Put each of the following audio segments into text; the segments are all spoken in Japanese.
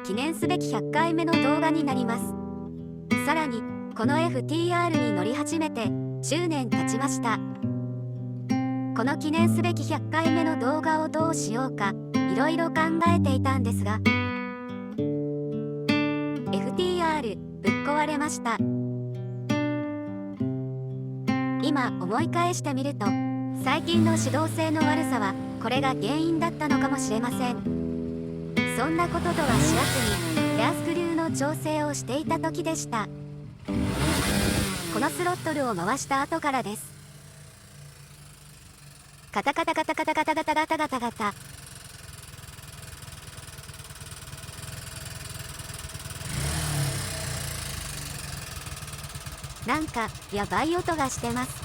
記念すべき100回目の動画になります。さらにこの FTR に乗り始めて10年経ちました。この記念すべき100回目の動画をどうしようかいろいろ考えていたんですが FTR ぶっ壊れました。今思い返してみると最近の指導性の悪さはこれが原因だったのかもしれません。そんなこととは知らずにヘアスクリューの調整をしていた時でした。このスロットルを回した後からです。カタカタカタカタカタカタガタガタガタ。なんかやばい音がしてます。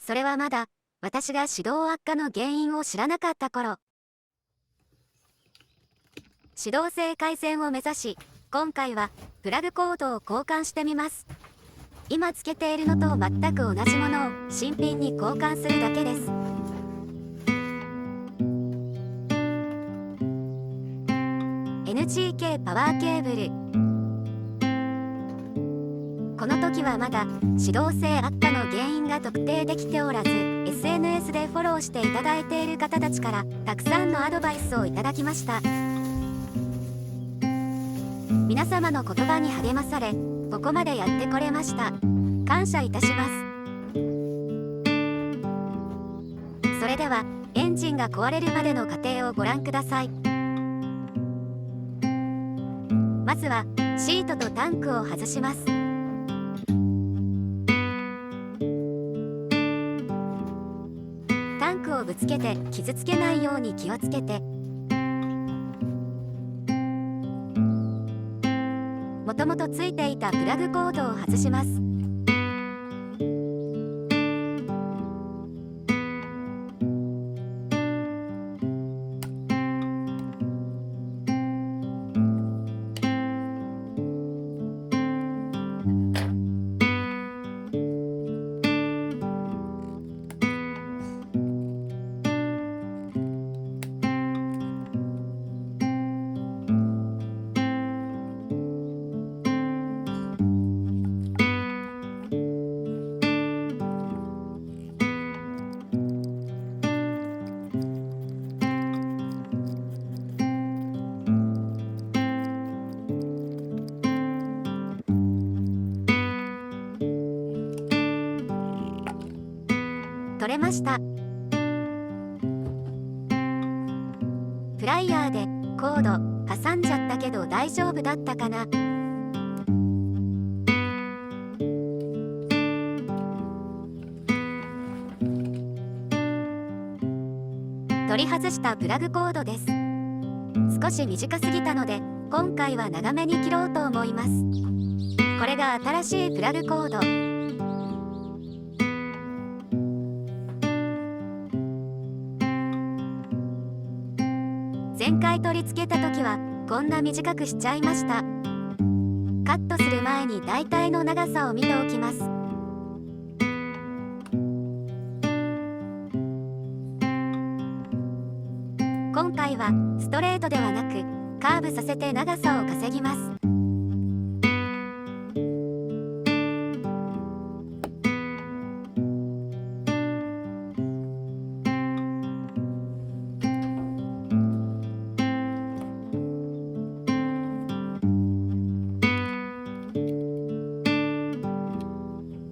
それはまだ私が指導悪化の原因を知らなかった頃。指導性改善を目指し今回はプラグコードを交換してみます。今つけているのと全く同じものを新品に交換するだけです。NGK パワーケーブル。この時はまだ指導性悪化の原因が特定できておらず SNS でフォローしていただいている方たちからたくさんのアドバイスをいただきました。皆様の言葉に励まされここまでやってこれました。感謝いたします。それではエンジンが壊れるまでの過程をご覧ください。まずはシートとタンクを外します。タンクをぶつけて傷つけないように気をつけて。もともとついていたプラグコードを外します。取れました。プライヤーでコード挟んじゃったけど大丈夫だったかな。取り外したプラグコードです。少し短すぎたので今回は長めに切ろうと思います。これが新しいプラグコード。前回取り付けた時はこんな短くしちゃいました。カットする前に大体の長さを見ておきます。今回はストレートではなくカーブさせて長さを稼ぎます。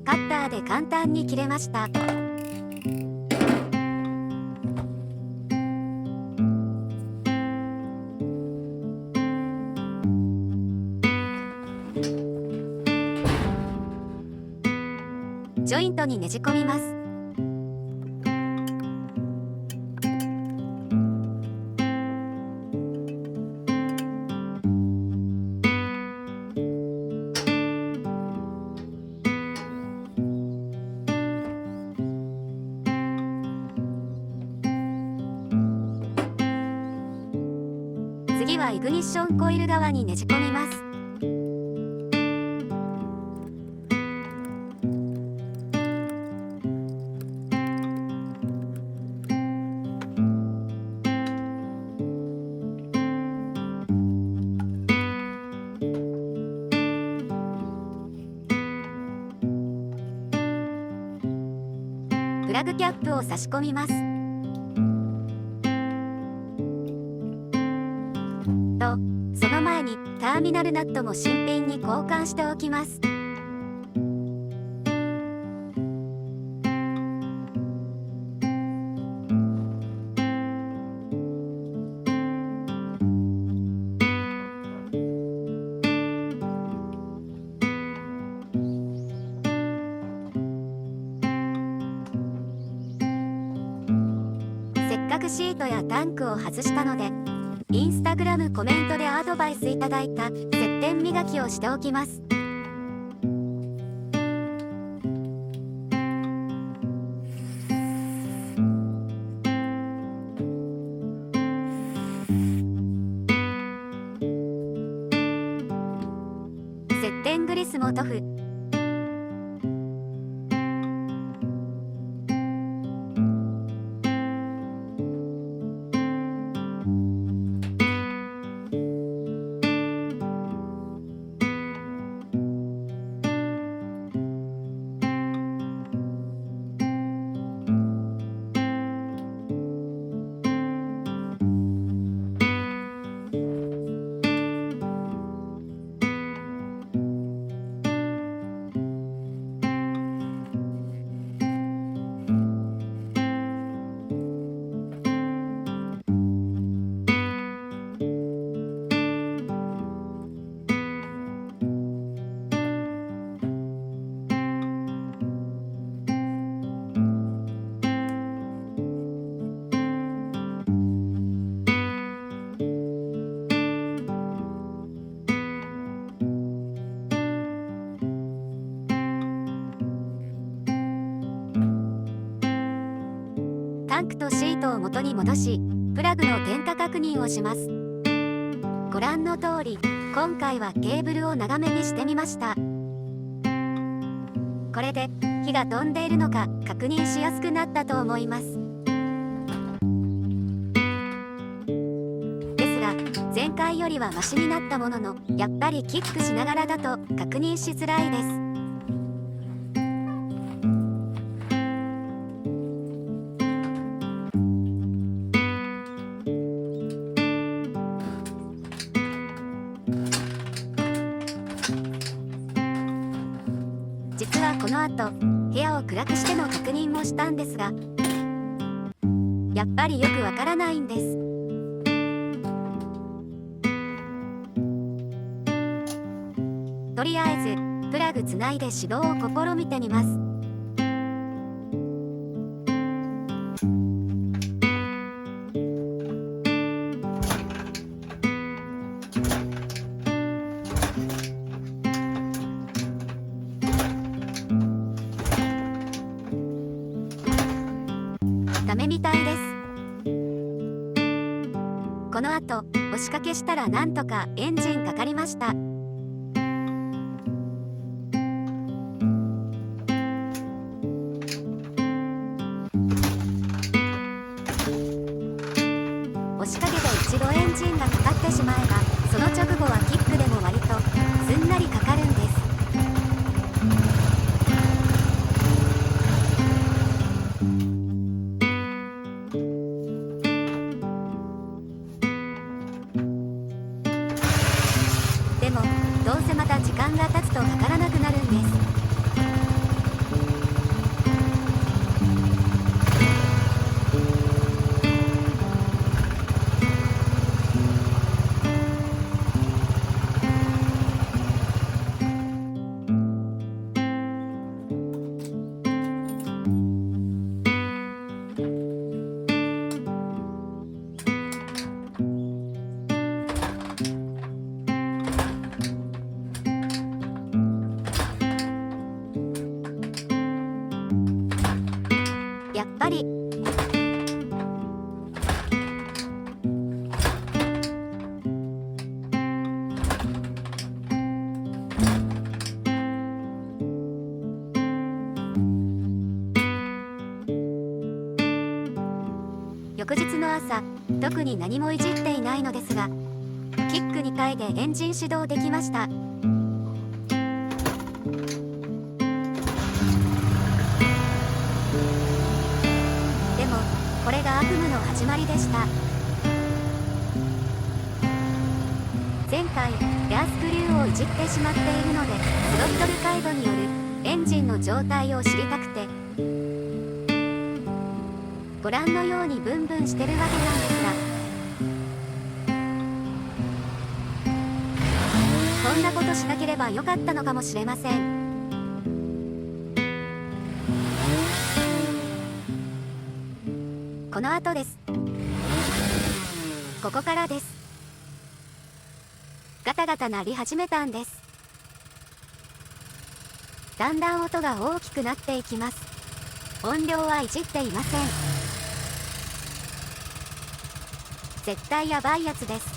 カッターで簡単に切れました。ジョイントにねじ込みます。次はイグニッションコイル側にねじ込みます。フラグキャップを差し込みます。と、その前にターミナルナットも新品に交換しておきます。せっかくシートやタンクを外したので、インスタグラムコメントでアドバイスいただいた接点磨きをしておきます。接点グリスも塗布。タンクとシートを元に戻し、プラグの点火確認をします。ご覧の通り、今回はケーブルを長めにしてみました。これで火が飛んでいるのか確認しやすくなったと思います。ですが、前回よりはマシになったものの、やっぱりキックしながらだと確認しづらいです。実はこの後、部屋を暗くしての確認もしたんですが、やっぱりよくわからないんです。とりあえず、プラグつないで始動を試みてみます。ダメみたいです。この後、押しかけしたらなんとかエンジンかかりました。押しかけて一度エンジンがかかってしまえば、その直後はキックでも割とすんなりかかるんです。でも、どうせまた時間が経つとかからなくなるんです。やっぱり翌日の朝、特に何もいじっていないのですが、キック2回でエンジン始動できました。悪夢の始まりでした。前回エアスクリューをいじってしまっているので、スロットル回路によるエンジンの状態を知りたくて、ご覧のようにブンブンしてるわけなんですが、こんなことしなければよかったのかもしれません。この後です。ここからです。ガタガタ鳴り始めたんです。だんだん音が大きくなっていきます。音量はいじっていません。絶対やばいやつです。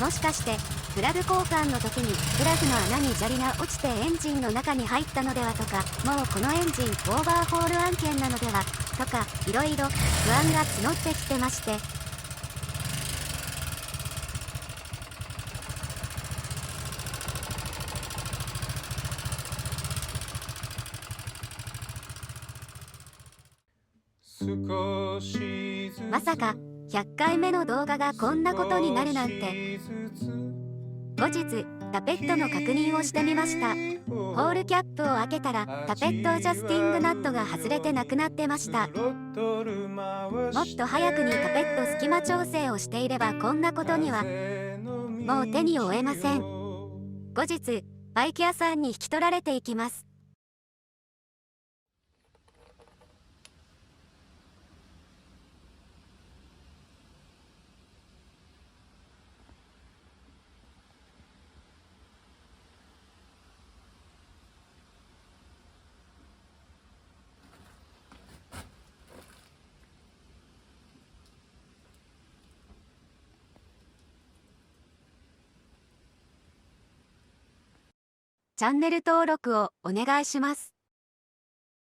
もしかしてプラグ交換の時にプラグの穴に砂利が落ちてエンジンの中に入ったのではとか、もうこのエンジンオーバーホール案件なのではとか、いろいろ不安が募ってきてまして、まさか100回目の動画がこんなことになるなんて。後日タペットの確認をしてみました。ホールキャップを開けたらタペットアジャスティングナットが外れてなくなってました。もっと早くにタペット隙間調整をしていればこんなことにはもう手に負えません。後日バイク屋さんに引き取られていきます。チャンネル登録をお願いします。